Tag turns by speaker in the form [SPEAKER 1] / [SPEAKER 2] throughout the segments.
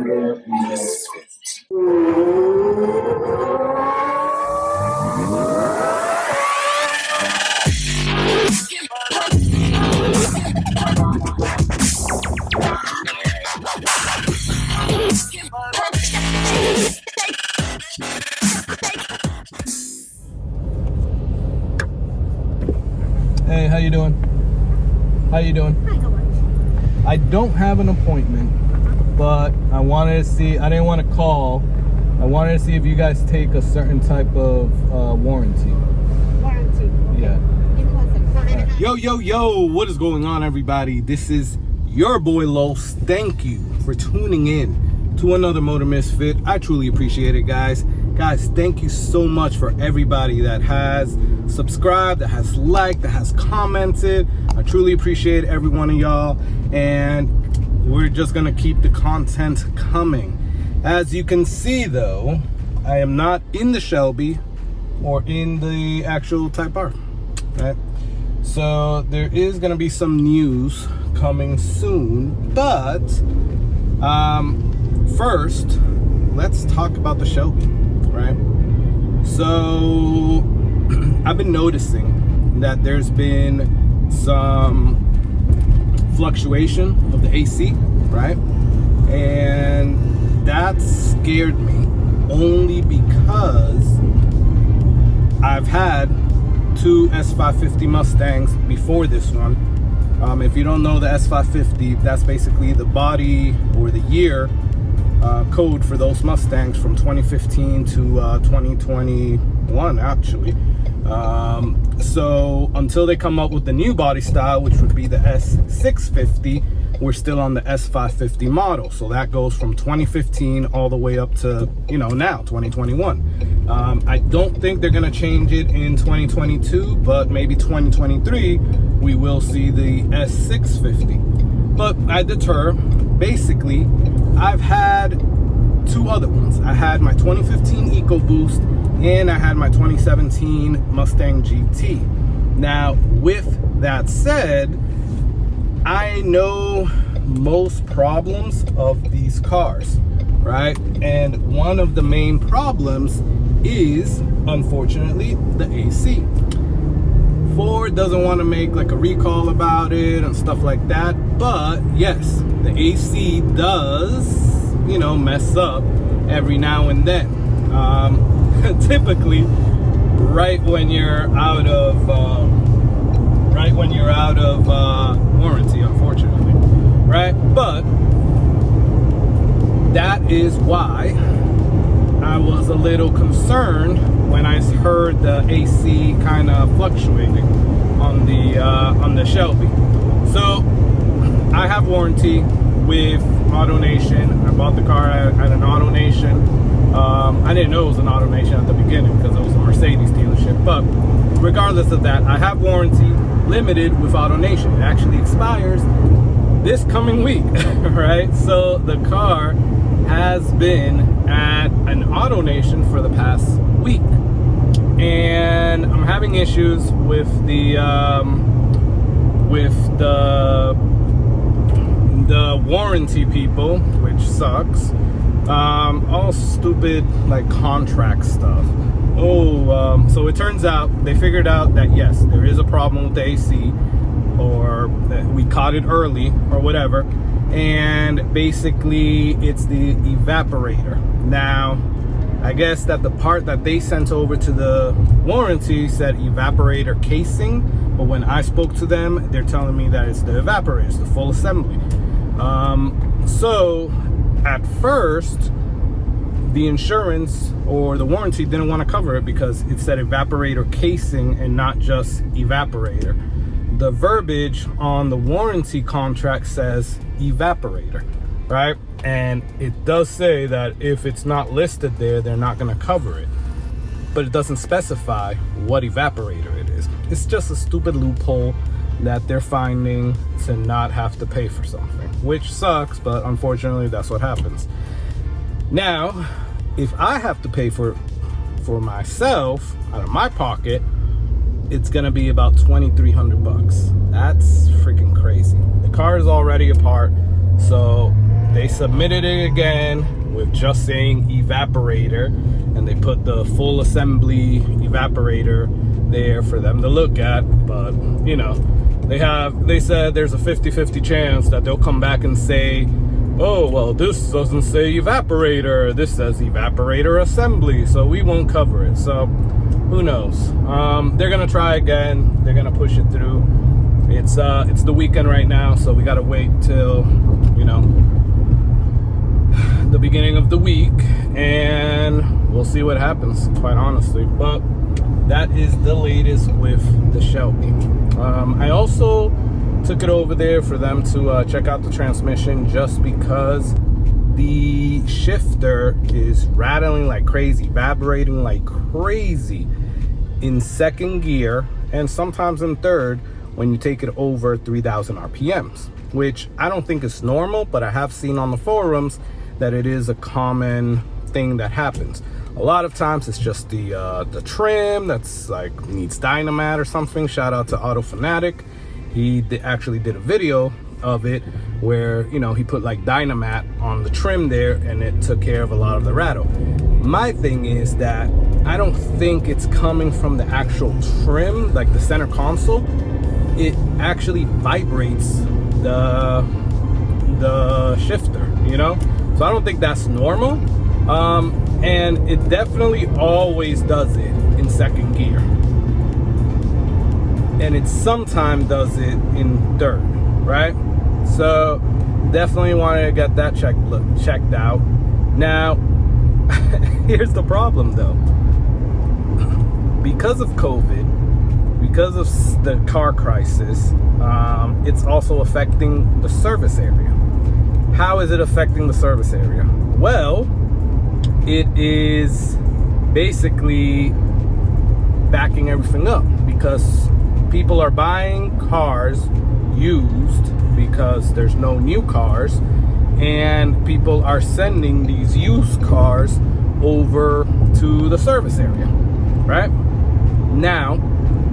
[SPEAKER 1] your Misfit.
[SPEAKER 2] Hey, how you doing? How you doing?
[SPEAKER 3] Hi, how are you?
[SPEAKER 2] I don't have an appointment, but I wanted to see, I didn't want to call. I wanted to see if you guys take a certain type of warranty.
[SPEAKER 3] Warranty. Okay.
[SPEAKER 2] Yeah.
[SPEAKER 3] Give me 1 second.
[SPEAKER 2] Yo, what is going on, everybody? This is your boy Los. Thank you for tuning in to another Motor Misfit. I truly appreciate it, guys. Guys, thank you so much for everybody that has subscribed, that has liked, that has commented. I truly appreciate every one of y'all, and we're just gonna keep the content coming. As you can see, though, I am not in the Shelby or in the actual Type R, right? So there is gonna be some news coming soon, but first, let's talk about the Shelby, right? So I've been noticing that there's been some fluctuation of the AC, right? And that scared me only because I've had two S550 Mustangs before this one. If you don't know the S550, that's basically the body or the year code for those Mustangs from 2015 to 2021, actually. So until they come up with the new body style, which would be the S650, we're still on the S550 model. So that goes from 2015 all the way up to, you know, now 2021. I don't think they're gonna change it in 2022, but maybe 2023 we will see the S650. But I deter, basically, I've had two other ones. I had my 2015 EcoBoost and I had my 2017 Mustang GT. Now, with that said, I know most problems of these cars, right? And one of the main problems is, unfortunately, the AC. Ford doesn't want to make like a recall about it and stuff like that, but yes, the AC does, you know, mess up every now and then. Typically, right when you're out of warranty, unfortunately, right? But that is why I was a little concerned when I heard the AC kind of fluctuating on the Shelby. So I have warranty with AutoNation. I bought the car at an AutoNation. I didn't know it was an AutoNation at the beginning because it was a Mercedes dealership. But regardless of that, I have warranty limited with AutoNation. It actually expires this coming week, right? So the car has been at an AutoNation for the past week, and I'm having issues with the warranty people, which sucks. All stupid like contract stuff. So it turns out they figured out that yes, there is a problem with the AC, or we caught it early or whatever, and basically it's the evaporator. Now, I guess that the part that they sent over to the warranty said evaporator casing, but when I spoke to them, they're telling me that it's the evaporator, it's the full assembly. So at first, the insurance or the warranty didn't want to cover it because it said evaporator casing and not just evaporator. The verbiage on the warranty contract says evaporator, right? And it does say that if it's not listed there, they're not going to cover it. But it doesn't specify what evaporator it is. It's just a stupid loophole that they're finding to not have to pay for something, which sucks, but unfortunately that's what happens. Now, if I have to pay for myself out of my pocket, it's gonna be about 2,300 bucks. That's freaking crazy. The car is already apart, so they submitted it again with just saying evaporator, and they put the full assembly evaporator there for them to look at. But you know, they said there's a 50-50 chance that they'll come back and say, oh well, this doesn't say evaporator, this says evaporator assembly, so we won't cover it. So who knows? They're gonna try again, they're gonna push it through. It's the weekend right now, so we gotta wait till, you know, the beginning of the week, and we'll see what happens, quite honestly. But that is the latest with the Shelby. I also took it over there for them to check out the transmission, just because the shifter is rattling like crazy, vibrating like crazy in second gear and sometimes in third when you take it over 3,000 RPMs, which I don't think is normal, but I have seen on the forums that it is a common thing that happens. A lot of times it's just the trim that's like needs Dynamat or something. Shout out to Auto Fanatic. He actually did a video of it where, you know, he put like Dynamat on the trim there, and it took care of a lot of the rattle. My thing is that I don't think it's coming from the actual trim, like the center console. It actually vibrates the shifter, you know? So I don't think that's normal. And it definitely always does it in second gear. And it sometimes does it in third, right? So definitely want to get that checked out. Now, here's the problem though. Because of COVID, because of the car crisis, it's also affecting the service area. How is it affecting the service area? Well, it is basically backing everything up, because people are buying cars used because there's no new cars, and people are sending these used cars over to the service area, right? Now,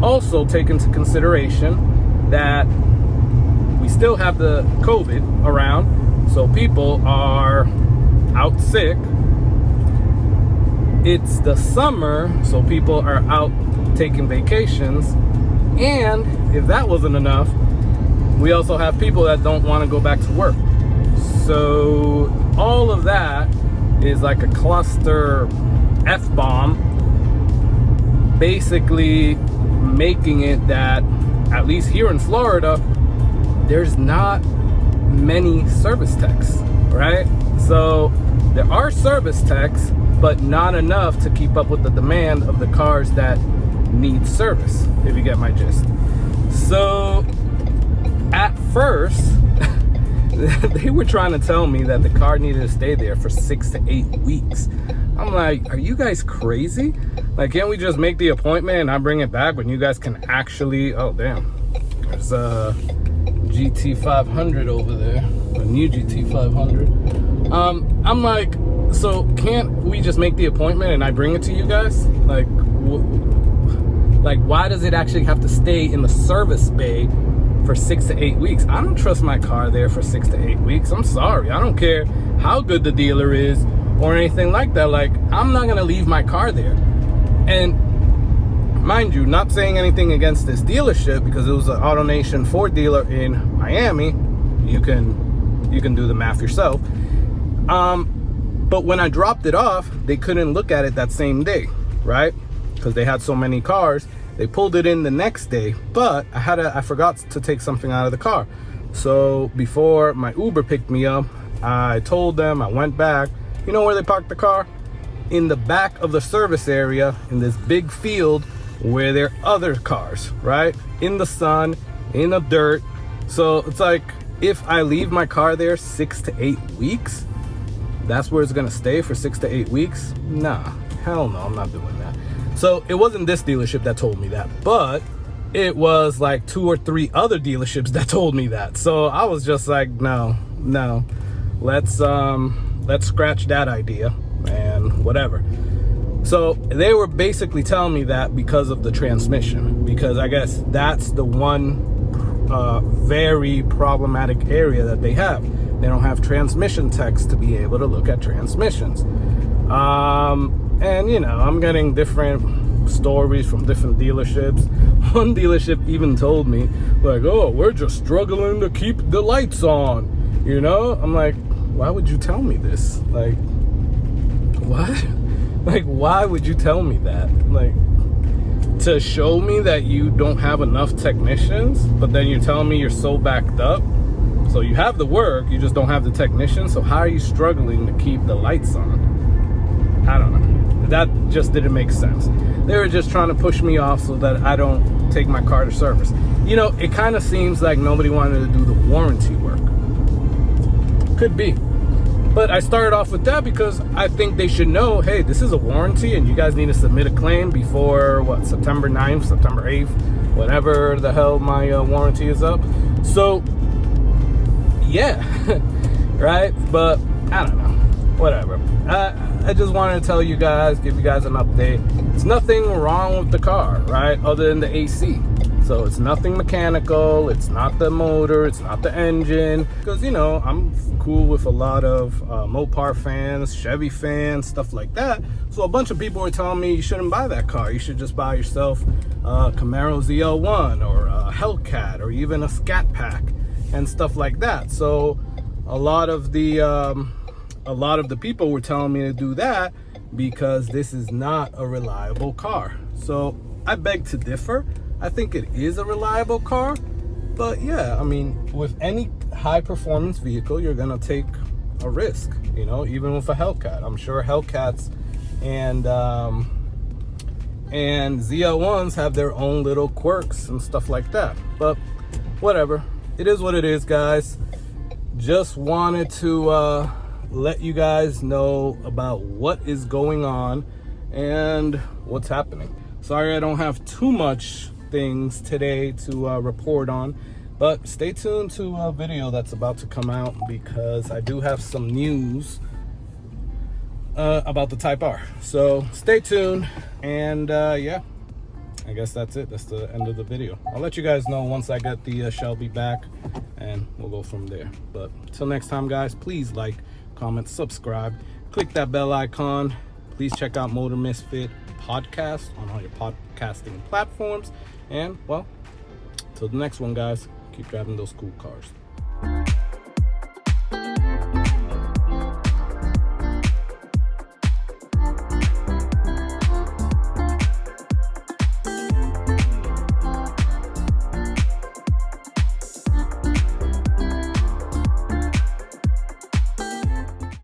[SPEAKER 2] also take into consideration that we still have the COVID around, so people are out sick. It's the summer, so people are out taking vacations. And if that wasn't enough, we also have people that don't want to go back to work. So all of that is like a cluster F-bomb, basically making it that, at least here in Florida, there's not many service techs, right? So there are service techs, but not enough to keep up with the demand of the cars that need service, if you get my gist. So at first they were trying to tell me that the car needed to stay there for 6 to 8 weeks. I'm like, are you guys crazy? Like, can't we just make the appointment and I bring it back when you guys can actually... Oh damn, there's a GT500 over there, a new GT500. I'm like, so can't we just make the appointment and I bring it to you guys? Like, why does it actually have to stay in the service bay for 6 to 8 weeks? I don't trust my car there for 6 to 8 weeks. I'm sorry. I don't care how good the dealer is or anything like that. Like, I'm not gonna leave my car there. And mind you, not saying anything against this dealership, because it was an AutoNation Ford dealer in Miami. You can do the math yourself. But when I dropped it off, they couldn't look at it that same day, right? Because they had so many cars. They pulled it in the next day, but I forgot to take something out of the car. So before my Uber picked me up, I told them, I went back. You know where they parked the car? In the back of the service area, in this big field where there are other cars, right? In the sun, in the dirt. So it's like, if I leave my car there 6 to 8 weeks, that's where it's gonna stay for 6 to 8 weeks? Nah, hell no, I'm not doing that. So it wasn't this dealership that told me that, but it was like 2 or 3 other dealerships that told me that. So I was just like, no, let's scratch that idea and whatever. So they were basically telling me that because of the transmission, because I guess that's the one very problematic area that they have. They don't have transmission techs to be able to look at transmissions. And you know, I'm getting different stories from different dealerships. One dealership even told me, like, oh, we're just struggling to keep the lights on, you know? I'm like, why would you tell me this? Like, what? Like, why would you tell me that? Like, to show me that you don't have enough technicians, but then you're telling me you're so backed up. So you have the work, you just don't have the technicians. So how are you struggling to keep the lights on? I don't know. That just didn't make sense. They were just trying to push me off so that I don't take my car to service. You know, it kind of seems like nobody wanted to do the warranty work. Could be. But I started off with that because I think they should know, hey, this is a warranty and you guys need to submit a claim before, what, September 9th, September 8th, whatever the hell my warranty is up. So, yeah, right? But I don't know, whatever. I just wanted to tell you guys, give you guys an update. It's nothing wrong with the car, right? Other than the AC. So it's nothing mechanical, it's not the motor, it's not the engine. Because, you know, I'm cool with a lot of Mopar fans, Chevy fans, stuff like that. So a bunch of people were telling me you shouldn't buy that car. You should just buy yourself a Camaro ZL1 or a Hellcat or even a Scat Pack and stuff like that. So a lot of the people were telling me to do that because this is not a reliable car. So I beg to differ. I think it is a reliable car, but yeah, I mean, with any high performance vehicle, you're gonna take a risk, you know, even with a Hellcat. I'm sure Hellcats and ZL1s have their own little quirks and stuff like that, but whatever. It is what it is, guys. Just wanted to let you guys know about what is going on and what's happening. Sorry I don't have too much things today to report on, but stay tuned to a video that's about to come out because I do have some news about the Type R. So stay tuned, and yeah, I guess that's it. That's the end of the video. I'll let you guys know once I get the Shelby back, and we'll go from there. But till next time, guys, please like, comment, subscribe, click that bell icon. Please check out Motor Misfit podcast on all your podcasting platforms. And well, till the next one, guys, keep driving those cool cars.